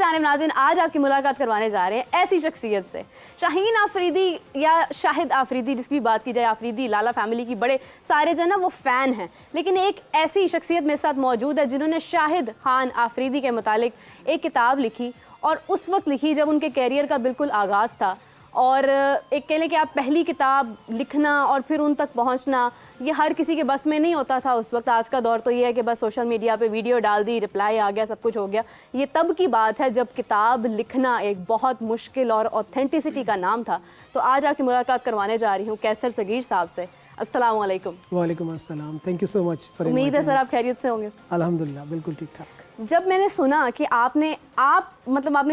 जानिब नाज़रीन, आज आपकी मुलाकात करवाने जा रहे हैं ऐसी शख्सियत से, शाहीन आफरीदी या शाहिद आफरीदी, जिसकी बात की जाए, आफरीदी लाला फैमिली की बड़े सारे जो ना वो फ़ैन हैं, लेकिन एक ऐसी शख्सियत मेरे साथ मौजूद है जिन्होंने शाहिद खान आफरीदी के मुतालिक एक किताब लिखी, और उस वक्त लिखी जब उनके कैरियर का बिल्कुल आगाज़ था। और एक कह लें कि आप पहली किताब लिखना और फिर उन तक पहुंचना, ये हर किसी के बस में नहीं होता था उस वक्त। आज का दौर तो ये है कि बस सोशल मीडिया पे वीडियो डाल दी, रिप्लाई आ गया, सब कुछ हो गया। ये तब की बात है जब किताब लिखना एक बहुत मुश्किल और ऑथेंटिसिटी का नाम था। तो आज आपकी मुलाकात करवाने जा रही हूँ कैसर सगीर साहब से। अस्सलाम वालेकुम। वालेकुम अस्सलाम, थैंक यू सो मच। उम्मीद है सर आप खैरियत से होंगे। अल्हम्दुलिल्लाह, बिल्कुल ठीक ठाक। जब मैंने सुना कि आपने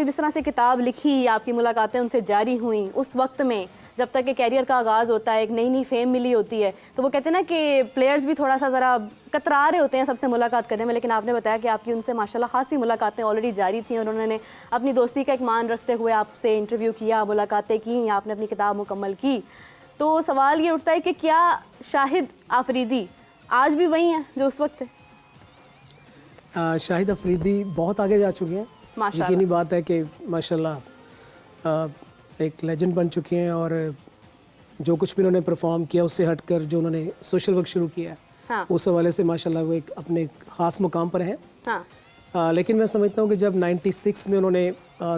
जिस तरह से किताब लिखी, आपकी मुलाकातें उनसे जारी हुई, उस वक्त में जब तक के कैरियर का आगाज़ होता है, एक नई नई फेम मिली होती है, तो वो कहते हैं ना कि प्लेयर्स भी थोड़ा सा ज़रा कतरा रहे होते हैं सबसे मुलाकात करने में, लेकिन आपने बताया कि आपकी उनसे माशाल्लाह खासी मुलाकातें ऑलरेडी जारी थी और उन्होंने अपनी दोस्ती का एक मान रखते हुए आपसे इंटरव्यू किया, मुलाकातें की, आपने अपनी किताब मुकम्मल की। तो सवाल ये उठता है कि क्या शाहिद आफरीदी आज भी वही हैं जो उस वक्त थे? शाहिद अफरीदी बहुत आगे जा चुके हैं, यकीनी बात है कि माशाल्लाह एक लेजेंड बन चुके हैं, और जो कुछ भी उन्होंने परफॉर्म किया उससे हटकर जो उन्होंने सोशल वर्क शुरू किया है, हाँ। उस हवाले से माशाल्लाह वो एक अपने ख़ास मुकाम पर हैं, हाँ। लेकिन मैं समझता हूँ कि जब 96 में उन्होंने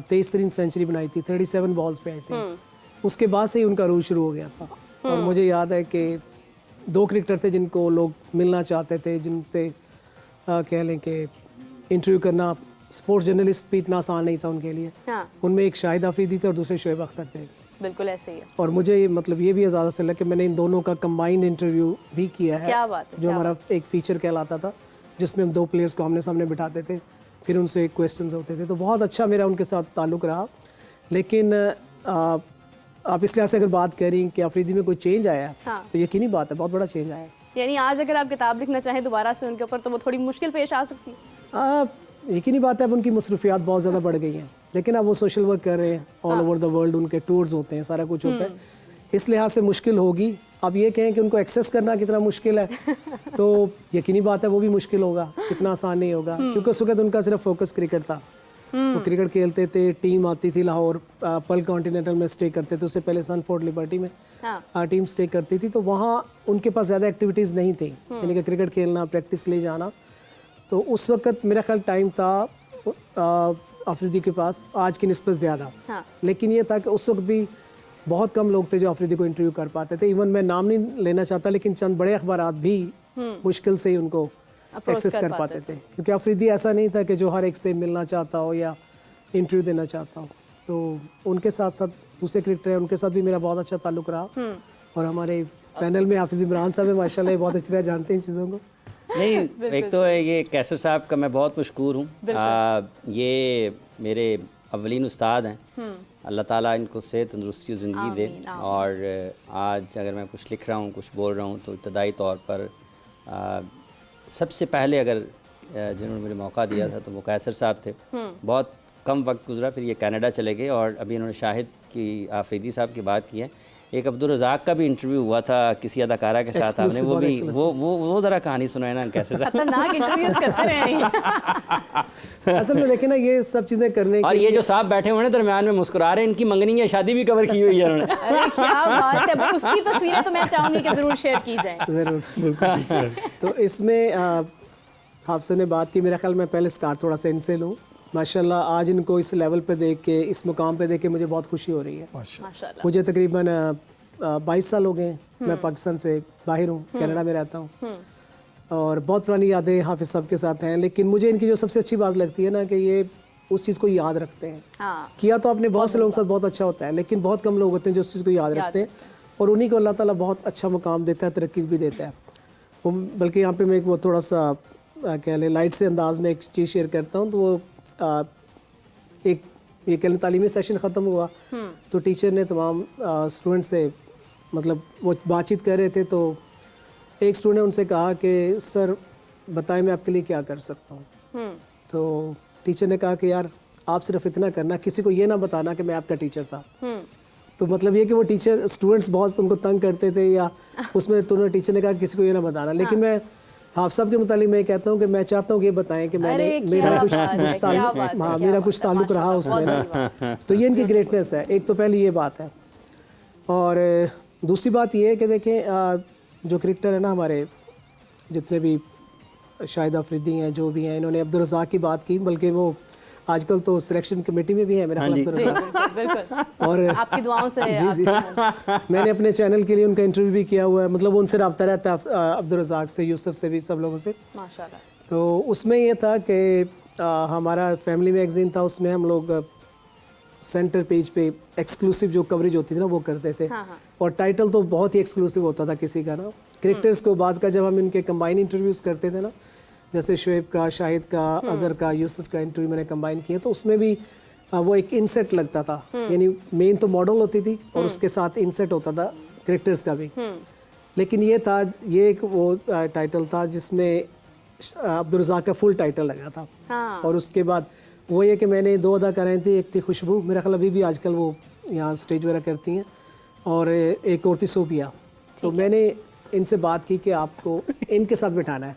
23 सेंचुरी बनाई थी, 37 बॉल्स पे आई थी, उसके बाद से ही उनका रूल शुरू हो गया था। और मुझे याद है कि 2 क्रिकेटर थे जिनको लोग मिलना चाहते थे, जिनसे कह लें कि इंटरव्यू करना स्पोर्ट्स जर्नलिस्ट भी इतना आसान नहीं था उनके लिए, हाँ। उनमें एक शाहिद आफरीदी थे और दूसरे शोएब अख्तर थे। बिल्कुल ऐसे ही है। और मुझे मतलब ये भी एजाज़त चला कि मैंने इन दोनों का कंबाइंड इंटरव्यू भी किया है। क्या बात है, जो हमारा एक फीचर कहलाता था, जिसमें हम 2 प्लेयर्स को आमने सामने बिठाते थे, फिर उनसे क्वेश्चंस होते थे। तो बहुत अच्छा मेरा उनके साथ ताल्लुक़ रहा। लेकिन आप इस लिहाज से अगर बात करें कि आफरीदी में कोई चेंज आया है, हाँ। तो यकीनी बात है बहुत बड़ा चेंज आया है। यानी आज अगर आप किताब लिखना चाहें दोबारा से उनके ऊपर, तो वो थोड़ी मुश्किल पेश आ सकती है? यकीनी बात है, अब उनकी मसरूफियात बहुत ज़्यादा बढ़ गई हैं, लेकिन अब वो सोशल वर्क कर रहे हैं ऑल ओवर द वर्ल्ड, उनके टूर्स होते हैं, सारा कुछ होता है, इस लिहाज से मुश्किल होगी। अब ये कहें कि उनको एक्सेस करना कितना मुश्किल है, तो यकीनी बात है वो भी मुश्किल होगा, इतना आसान नहीं होगा, क्योंकि उस वक्त उनका सिर्फ फोकस क्रिकेट था। वो क्रिकेट खेलते थे, टीम आती थी लाहौर, पल कॉन्टिनेंटल में स्टे करते थे, उससे पहले सनफोर्ड लिबर्टी में टीम स्टे करती थी, तो वहाँ उनके पास ज़्यादा एक्टिविटीज़ नहीं थी, यानी कि क्रिकेट खेलना, प्रैक्टिस के लिए जाना। तो उस वक्त मेरा ख्याल टाइम था आफरीदी के पास आज की निस्बत ज़्यादा, हाँ। लेकिन ये था कि उस वक्त भी बहुत कम लोग थे जो आफरीदी को इंटरव्यू कर पाते थे। इवन मैं नाम नहीं लेना चाहता, लेकिन चंद बड़े अखबारात भी मुश्किल से ही उनको एक्सेस कर पाते थे, क्योंकि आफरीदी ऐसा नहीं था कि जो हर एक से मिलना चाहता हो या इंटरव्यू देना चाहता हो। तो उनके साथ साथ दूसरे क्रिकेटर हैं, उनके साथ भी मेरा बहुत अच्छा ताल्लुक़ रहा। और हमारे पैनल में हाफिज़ इमरान साहब है, माशाल्लाह बहुत अच्छी तरह जानते हैं इन चीज़ों को। नहीं, एक तो ये कैसर साहब का मैं बहुत मशकूर हूँ, ये मेरे अव्वलीन उस्ताद हैं, अल्लाह ताला इनको सेहत तंदुरुस्ती और ज़िंदगी दे। और आज अगर मैं कुछ लिख रहा हूँ, कुछ बोल रहा हूँ, तो इब्तदाई तौर पर सबसे पहले अगर जिन्होंने मुझे मौका दिया था तो वो कैसर साहब थे। बहुत कम वक्त गुजरा, फिर ये कनाडा चले गए, और अभी इन्होंने शाहिद की आफरीदी साहब की बात की है। एक अब्दुल रज़ाक का भी इंटरव्यू हुआ था किसी अदाकारा के साथ, आपने वो भी वो ज़रा कहानी सुनाए ना कैसे खतरनाक इंटरव्यूज करते रहे। असल में देखें ना, ये सब चीज़ें करने और ये जो साहब बैठे हुए हैं दरमियान में मुस्कुरा रहे हैं, इनकी मंगनी या शादी भी कवर की हुई है उन्होंने। अरे क्या बात है, उसकी तस्वीरें तो मैं चाहूँगी कि ज़रूर शेयर की जाए। ज़रूर, बिल्कुल। तो इसमें आपसे ने बात की, मेरा ख्याल मैं पहले स्टार्ट थोड़ा सा इनसे लूँ। माशाल्लाह आज इनको इस लेवल पे देख के, इस मुकाम पे देख के मुझे बहुत खुशी हो रही है। माशाल्लाह। मुझे तकरीबन 22 साल हो गए, मैं पाकिस्तान से बाहर हूँ, कनाडा में रहता हूँ, और बहुत पुरानी यादें हाफिज़ साहब के साथ हैं। लेकिन मुझे इनकी जो सबसे अच्छी बात लगती है ना, कि ये उस चीज़ को याद रखते हैं। हाँ। किया तो आपने बहुत से लोगों के साथ बहुत अच्छा होता है, लेकिन बहुत कम लोग होते हैं जो उस चीज़ को याद रखते हैं, और उन्हीं को अल्लाह ताला बहुत अच्छा मुकाम देता है, तरक्की भी देता है। वो बल्कि यहाँ पे मैं एक वो थोड़ा सा कह लें लाइट से अंदाज में एक चीज़ शेयर करता हूँ। तो वो एक ये कह लें तालीमी सेशन ख़त्म हुआ, तो टीचर ने तमाम स्टूडेंट से मतलब वो बातचीत कर रहे थे, तो एक स्टूडेंट ने उनसे कहा कि सर बताएं मैं आपके लिए क्या कर सकता हूँ। तो टीचर ने कहा कि यार आप सिर्फ इतना करना, किसी को ये ना बताना कि मैं आपका टीचर था। तो मतलब ये कि वो टीचर स्टूडेंट्स बहुत तुमको तंग करते थे, या उसमें तो टीचर ने कहा किसी को ये ना बताना। लेकिन मैं आप सबके मुतालिक मैं कहता हूँ कि मैं चाहता हूँ कि ये बताएं कि मैंने मेरा कुछ ताल्लुक, हाँ मेरा कुछ ताल्लुक रहा उसमें ना, तो ये इनकी ग्रेटनेस है। एक तो पहली ये बात है, और दूसरी बात ये है कि देखें जो क्रिकेटर है ना हमारे, जितने भी शाहिद अफरीदी हैं जो भी हैं, इन्होंने अब्दुल रज़ाक की बात की, बल्कि वो आजकल तो सिलेक्शन कमेटी में भी है मेरा ख्याल अब्दुल रज़ाक। बिल्कुल, और आपकी दुआओं से जी मैंने अपने चैनल के लिए उनका इंटरव्यू भी किया हुआ है, मतलब उनसे रब्ता रहता है अब्दुल रज़ाक से, यूसुफ से भी, सब लोगों से माशाल्लाह। तो उसमें ये था कि हमारा फैमिली मैगज़ीन था, उसमें हम लोग सेंटर पेज पे एक्सक्लूसिव जो कवरेज होती थी ना वो करते थे। हाँ। और टाइटल तो बहुत ही एक्सक्लूसिव होता था किसी का ना, क्रिकेटर्स को बाज़ का जब हम इनके कंबाइन इंटरव्यूज़ करते थे ना, जैसे शुएब का, शाहिद का, अज़हर का, यूसुफ का इंटरव्यू मैंने कंबाइन किया, तो उसमें भी वो एक इनसेट लगता था, यानी मेन तो मॉडल होती थी और उसके साथ इनसेट होता था क्रिकेटर्स का भी। लेकिन ये था, ये एक वो टाइटल था जिसमें अब्दुल रज़ाक का फुल टाइटल लगा था। हाँ। और उसके बाद वो ये कि मैंने 2 अदाकाराएँ थी, एक थी खुशबू, मेरा ख्याल अभी भी आजकल वो यहाँ स्टेज वगैरह करती हैं, और एक और थी सोबिया। तो मैंने इनसे बात की कि आपको इनके साथ बिठाना है,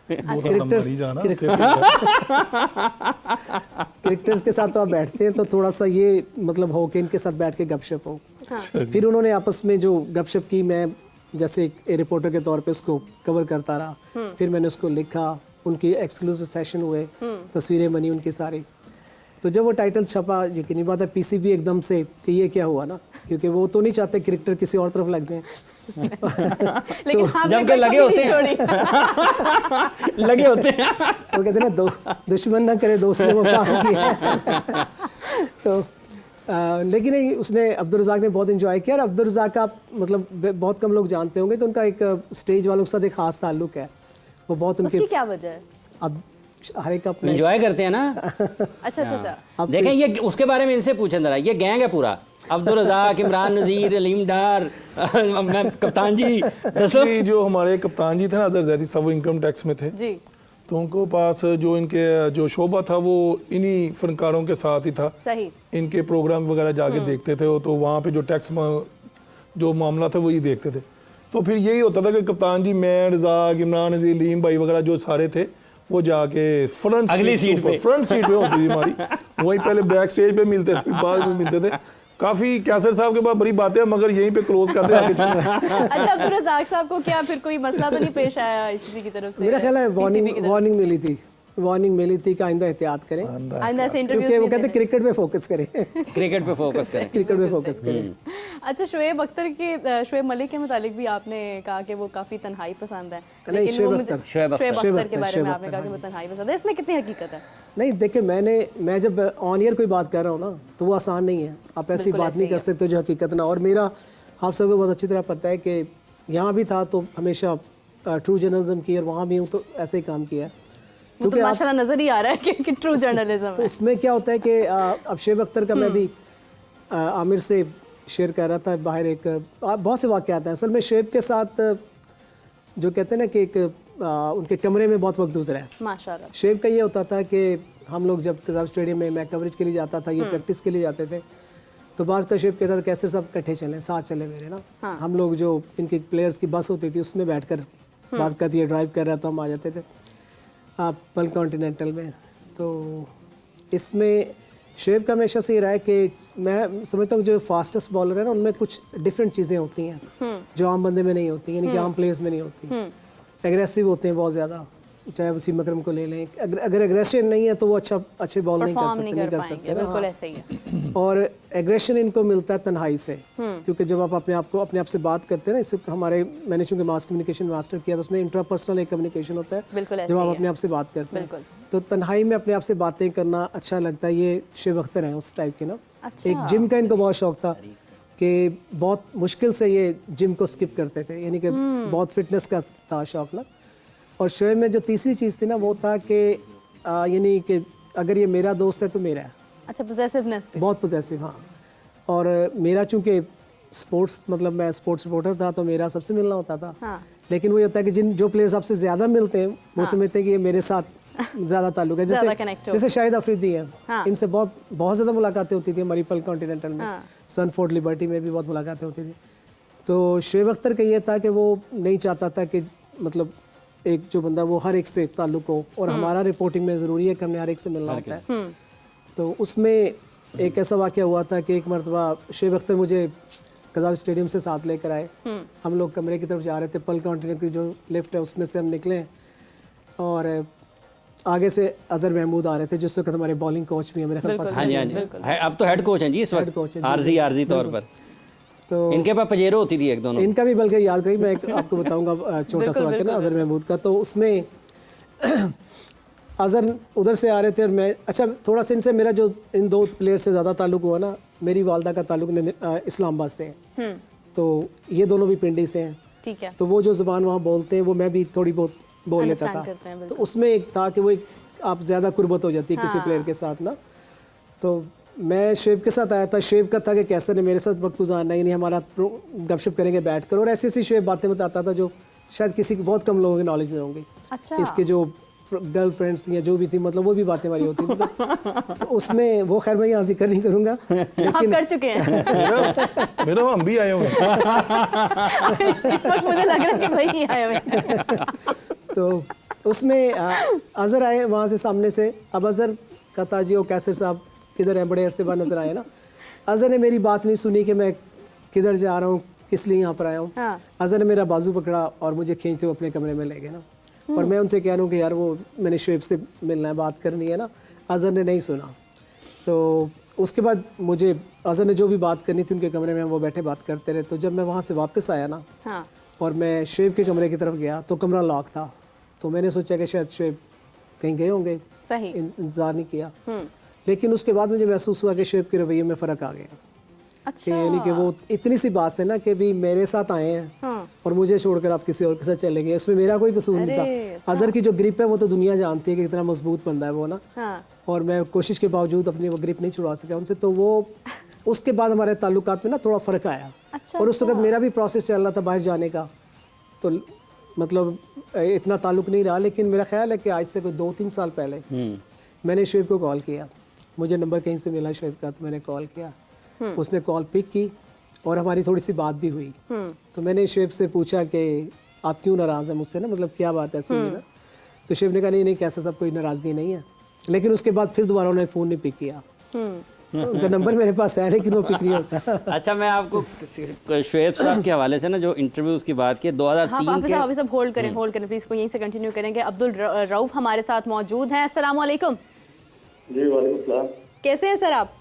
क्रिकेटर्स के साथ तो आप बैठते हैं तो थोड़ा सा ये मतलब हो कि इनके साथ बैठ के गपशप हो। फिर उन्होंने आपस में जो गपशप की, मैं जैसे एक रिपोर्टर के तौर पे उसको कवर करता रहा, फिर मैंने उसको लिखा, उनकी एक्सक्लूसिव सेशन हुए, तस्वीरें बनी उनकी सारी। तो जब वो टाइटल छपा, यकीनी बात है पीसीबी एकदम से कि ये क्या हुआ ना, क्योंकि वो तो नहीं चाहते क्रिकेटर किसी और तरफ लग जाएं। लेकिन तो जब के लगे होते हैं लगे होते हैं तो कहते हैं ना, दुश्मन ना करे दोस्त ने वो काम किया। तो लेकिन उसने, अब्दुल रज़ाक ने बहुत एंजॉय किया। और अब्दुल रज़ाक का मतलब बहुत कम लोग जानते होंगे कि उनका एक स्टेज वालों के साथ एक खास ताल्लुक है, वो बहुत उनके। उसकी क्या वजह है? अब हर एक अपना एंजॉय करते हैं ना। अच्छा। देखें ये उसके बारे में इनसे पूछें जरा, ये गैंग है पूरा, अब्दुल रज़ाक, इमरान नज़ीर, अलीम डार, मैं कप्तान जी, दसो। जो हमारे कप्तान जी थे ना अज़हर ज़ैदी साहब, वो इनकम टैक्स में थे जी, तो उनको पास जो इनके जो शोबा था वो इन्हीं फनकारों के साथ ही था। सही। इनके प्रोग्राम वगैरह जाके देखते थे, तो वहाँ पे जो टैक्स जो मामला था वही देखते थे। तो फिर यही होता था कि कप्तान जी, मैं, रज़ाक, इमरान नज़ीर, अलीम भाई वगैरह जो सारे थे, वो जाके फ्रंट सीट पे होती थी हमारी, वहीं पहले बैक स्टेज पे मिलते थे, बाद में मिलते थे। काफी कैसर साहब के पास बड़ी बातें हैं, मगर यहीं पे क्लोज कर दे आगे चलते हैं। अच्छा, अब्दुल रज़ाक साहब को क्या फिर कोई मसला तो नहीं पेश आया इसी की तरफ से? मेरा ख्याल है वार्निंग मिली थी कि आइंदा एहतियात करें, आइंदा से इंटरव्यू, क्योंकि वो कहते क्रिकेट पे फोकस करें। क्रिकेट पे फोकस करें, क्रिकेट पे फोकस करें। अच्छा, शुएब अख्तर के, शुएब मलिक के मुतालिक भी आपने कहा कि वो काफ़ी तन्हाई पसंद है, नहीं, लेकिन वो मुझे शुएब अख्तर के बारे में आपने कहा कि वो तन्हाई पसंद है, इसमें कितनी हकीकत है? नहीं देखिए, मैं जब ऑन ईयर कोई बात कर रहा हूँ ना, तो वो आसान नहीं है, आप ऐसी बात नहीं कर सकते जो हकीकत ना। और मेरा आप सबको बहुत अच्छी तरह पता है कि यहाँ भी था तो हमेशा ट्रू जर्नलिज्म की, और वहाँ भी हूँ तो ऐसे ही काम किया, क्योंकि माशाल्लाह नजर ही आ रहा है कि ट्रू जर्नलिज्म तो उसमें क्या होता है कि अब शुएब अख्तर का मैं भी आमिर से शेयर कर रहा था बाहर, एक बहुत से वाक़यात हैं असल में शुएब के साथ, जो कहते हैं ना कि एक उनके कमरे में बहुत वक्त गुजरा है माशाल्लाह। शुएब का ये होता था कि हम लोग जब कज़ाब स्टेडियम में मैं कवरेज के लिए जाता था, ये प्रैक्टिस के लिए जाते थे, तो बाज़ का शुएब कहता था कैसे सब इकट्ठे चलें, साथ चले मेरे ना। हम लोग जो इनकी प्लेयर्स की बस होती थी उसमें बैठकर बाज़ का ये ड्राइव कर रहा था, हम आ जाते थे पल कॉन्टिनेंटल में। तो इसमें शुएब का हमेशा से ये रहा है कि मैं समझता हूँ जो फास्टेस्ट बॉलर है ना, उनमें कुछ डिफरेंट चीज़ें होती हैं जो आम बंदे में नहीं होती, यानी कि आम प्लेयर्स में नहीं होती। एग्रेसिव होते हैं बहुत ज़्यादा, चाहे वसीम अकरम को ले लें, अगर एग्रेशन नहीं है तो वो अच्छे बॉल नहीं कर सकते बिल्कुल ऐसे ही है। और एग्रेशन इनको मिलता है तन्हाई से, क्योंकि जब आप अपने आप से बात करते हैं ना, इससे हमारे मैंने चूँकि मास कम्युनिकेशन मास्टर किया तो उसमें इंट्रापर्सनल एक कम्युनिकेशन होता है जब आप अपने आप से बात करते हैं, तो तन्हाई में अपने आप से बातें करना अच्छा लगता है। ये शुएब अख्तर हैं उस टाइप के ना। एक जिम का इनको बहुत शौक था कि बहुत मुश्किल से ये जिम को स्किप करते थे, यानी कि बहुत फिटनेस का था शौक ना। और शुएब में जो तीसरी चीज़ थी ना वो था कि यानी कि अगर ये मेरा दोस्त है तो मेरा है। अच्छा, पोजेसिवनेस पे बहुत पोजेसिव, हाँ। और मेरा चूँकि स्पोर्ट्स मतलब मैं स्पोर्ट्स रिपोर्टर था तो मेरा सबसे मिलना होता था। हाँ। लेकिन वो ये होता है कि जो प्लेयर्स आपसे ज़्यादा मिलते हैं वो समझते हैं कि ये मेरे साथ ज़्यादा ताल्लुक है। जैसे शाहिद अफरीदी हैं, इनसे बहुत ज़्यादा मुलाकातें होती थी हमारी पल कॉन्टिनेंटल में, सनफोर्ड लिबर्टी में भी बहुत मुलाकातें होती थी। तो शुएब अख्तर का ये था कि वो नहीं चाहता था कि मतलब एक जो बंदा वो हर एक से ताल्लुक हो, और हमारा रिपोर्टिंग में ज़रूरी है कि हमने हर एक से मिलना होता है। तो उसमें एक ऐसा वाक़या हुआ था कि एक मरतबा शुएब अख्तर मुझे कज़ाफ स्टेडियम से साथ लेकर आए। हम लोग कमरे की तरफ जा रहे थे, पल कॉन्टिनेंट की जो लिफ्ट है उसमें से हम निकले, और आगे से अजहर महमूद आ रहे थे, जिस वक्त हमारे बॉलिंग कोच भी हैं मेरे ख्याल। हाँ जी, हाँ जी, अब तो हेड कोच हैं जी इस वक्त, कोच हैं जी, आर्जी तौर पर। तो इनके पास पजेरो होती थी एक दोनों। इनका भी बल्कि याद करिए, मैं एक आपको बताऊंगा छोटा सा वाक़या ना अजहर महमूद का। तो उसमें अजहर उधर से आ रहे थे और मैं, अच्छा थोड़ा सा इनसे मेरा जो इन दो प्लेयर से ज़्यादा ताल्लुक हुआ ना, मेरी वालदा का ताल्लुक इस्लामाबाद से है, तो ये दोनों भी पिंडी से हैं। ठीक है। तो वो जो ज़ुबान वहाँ बोलते हैं वो मैं भी थोड़ी बहुत बोल लेता था। तो उसमें एक था कि वो एक आप ज़्यादा कुर्बत हो जाती है किसी प्लेयर के साथ ना। तो मैं शुएब के साथ आया था, शुएब का था कि कैसर ने मेरे साथ वक्त गुजारना ही नहीं, हमारा गपशप करेंगे बैठ कर, और ऐसी ऐसी शुएब बातें बताता था जो शायद किसी बहुत कम लोगों के नॉलेज में होंगी। अच्छा। इसके जो गर्ल फ्रेंड्स थी या जो भी थी, मतलब वो भी बातें हमारी होती थी। तो उसमें वो खैर मैं यहाँ जिक्र नहीं करूँगा, लेकिन कर चुके हैं। मेरा हम भी आए हुए इस वक्त मुझे लग रहा है कि भाई आए हुए। तो उसमें अजहर आए वहाँ से सामने से। अब अजहर का ताजी और कैसर साहब किधर हैं, बड़े अरसे बाद नजर आए ना। अजहर ने मेरी बात नहीं सुनी कि मैं किधर जा रहा हूँ, किस लिए यहाँ पर आया हूँ। अजहर ने मेरा बाजू पकड़ा और मुझे खींचते हुए अपने कमरे में ले गए ना। और मैं उनसे कह रहा हूँ कि यार वो मैंने शुएब से मिलना है, बात करनी है ना। अजहर ने नहीं सुना। तो उसके बाद मुझे अजहर ने जो भी बात करनी थी उनके कमरे में वो बैठे बात करते रहे। तो जब मैं वहाँ से वापस आया ना, और मैं शुएब के कमरे की तरफ गया तो कमरा लॉक था। तो मैंने सोचा कि शायद शुएब कहीं गए होंगे, सही इंतज़ार नहीं किया। लेकिन उसके बाद मुझे महसूस हुआ कि शुएब के रवैये में फ़र्क आ गया। अच्छा। यानी कि वो इतनी सी बात है ना कि भी मेरे साथ आए हैं और मुझे छोड़कर आप किसी और के साथ चले गए, उसमें मेरा कोई कसूर नहीं था। अजहर की जो ग्रिप है वो तो दुनिया जानती है कि कितना मजबूत बंदा है वो ना। और मैं कोशिश के बावजूद अपनी वो ग्रिप नहीं छुड़ा सका उनसे। तो वो उसके बाद हमारे ताल्लुकात में ना थोड़ा फ़र्क आया। और उस वक्त मेरा भी प्रोसेस चल रहा था बाहर जाने का, तो मतलब इतना ताल्लुक नहीं रहा। लेकिन मेरा ख्याल है कि आज से कोई 2-3 साल पहले मैंने शुएब को कॉल किया, मुझे नंबर कहीं से मिला शुएब का, तो मैंने कॉल किया। उसने कॉल पिक की और हमारी थोड़ी सी बात भी हुई। तो मैंने शुएब से पूछा कि आप क्यों नाराज़ हैं मुझसे ना, मतलब क्या बात है ऐसी ना। तो शुएब ने कहा नहीं कैसा सब कोई नाराज़गी नहीं है। लेकिन उसके बाद फिर दोबारा उन्होंने फ़ोन नहीं पिक किया। उनका नंबर मेरे पास है लेकिन वो पिक नहीं होता। अच्छा, मैं आपको शुएब साहब के हवाले से ना जो इंटरव्यूज़ की बात की 2003 के। हाँ, सब होल्ड करें प्लीज़, को यहीं से कंटिन्यू करेंगे। अब्दुल रऊफ हमारे साथ मौजूद हैं। अस्सलाम वालेकुम। जी वालेकुम सलाम। कैसे हैं सर आप?